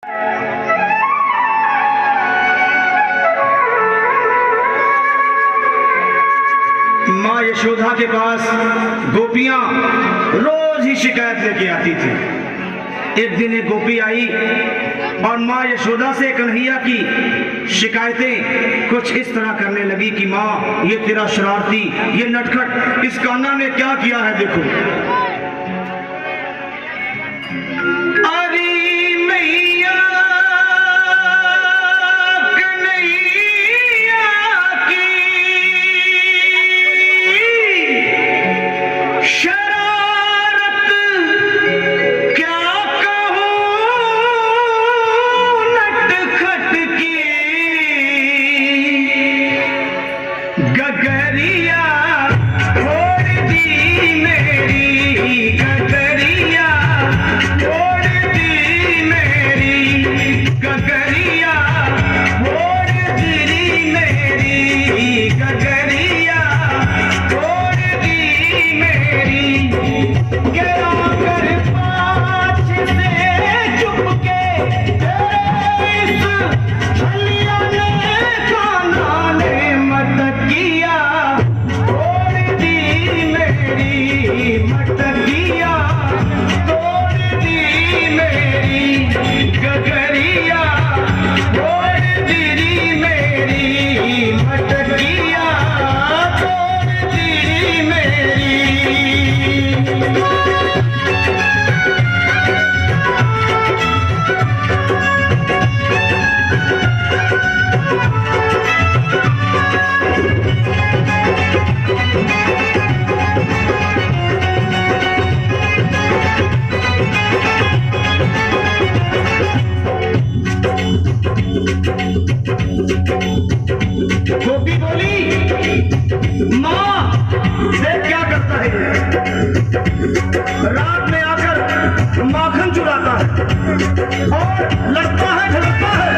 माँ यशोदा के पास गोपियां रोज ही शिकायत लेके आती थी। एक दिन एक गोपी आई और माँ यशोदा से कन्हैया की शिकायतें कुछ इस तरह करने लगी कि माँ, ये तेरा शरारती, ये नटखट इस कान्हा ने क्या किया है, देखो। गोपी बोली, माँ देख क्या करता है, रात में आकर माखन चुराता है और लड़ता है, झलकता है।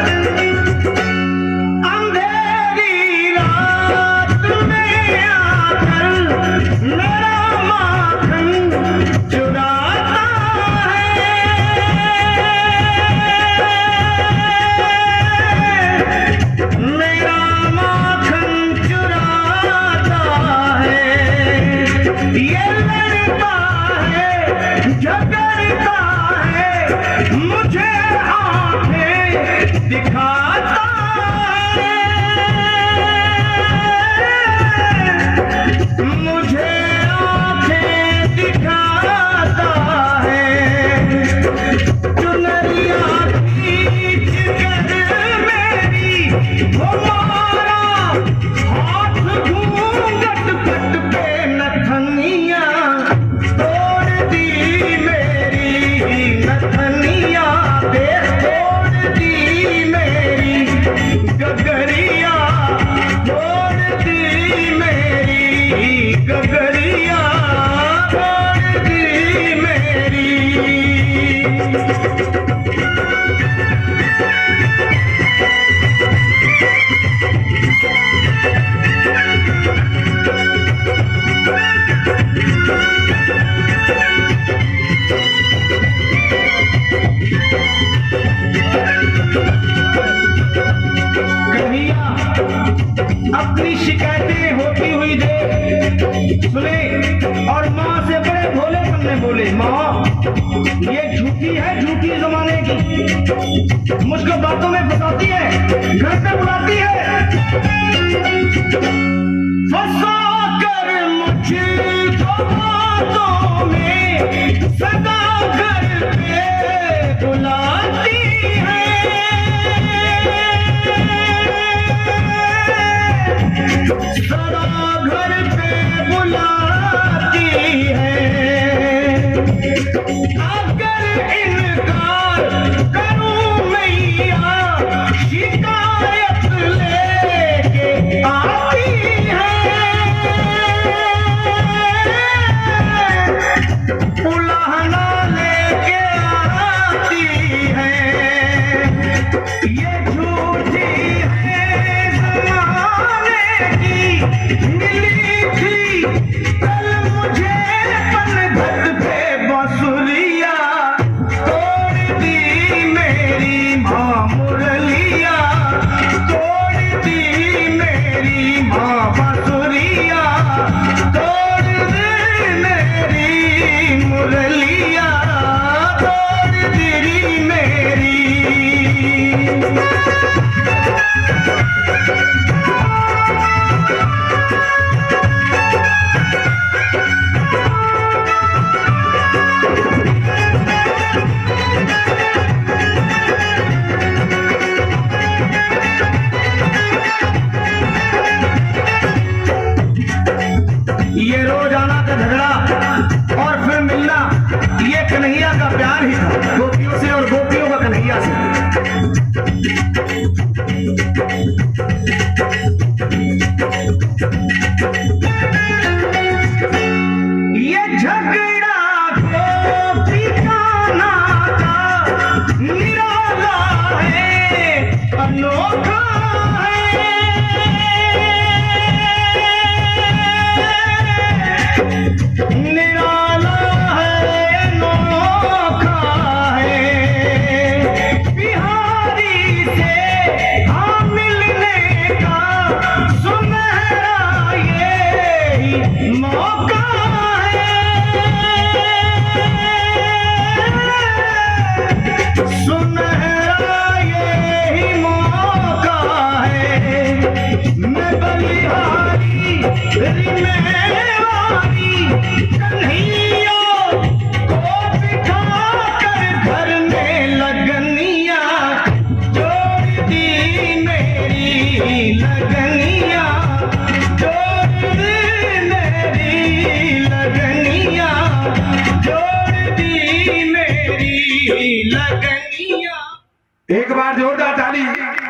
अंधेरी रात में आकर मेरा माखन चुराता है, मेरा ये लड़ता है, झगड़ता है, मुझे आंखें दिखाता है, मुझे आंखें दिखाता है। चुनरिया खींच कर मेरी हमारा हाथ घूंघट पट पे नथनिया तोड़ दी, मेरी नथनिया दे तोड़ दी, मेरी गगरिया तोड़ दी, मेरी गगरिया तोड़ दी मेरी। अपनी शिकायतें होती हुई देख सुने और माँ से बड़े भोलेपन में बोले, माँ ये झूठी है, झूठी जमाने की, मुझको बातों में बताती है, घर पे बुलाती है, फंसा कर मुझको बातों में सदा घर पे बुलाती है, सदा घर पे बुलाती है। अगर इनकार करूं मैया, शिकायत लेके आती है, उलाहना लेके आती है। बढ़िया से। ये झगड़ा गोपी का नाता निराला है, अनोखा है। निराला है, अनोखा है। बिहारी से हाँ मिलने का सुनहरा ये मौका सुनहरा यही मौका है। मैं बलिहारी मेवारी कन्हैया को बिठा कर घर में लगनिया जोड़ दी मेरी लगनिया जोड़ दी मेरी लगनिया जोड़ दी मेरी लगनिया। एक बार जोरदार ताली।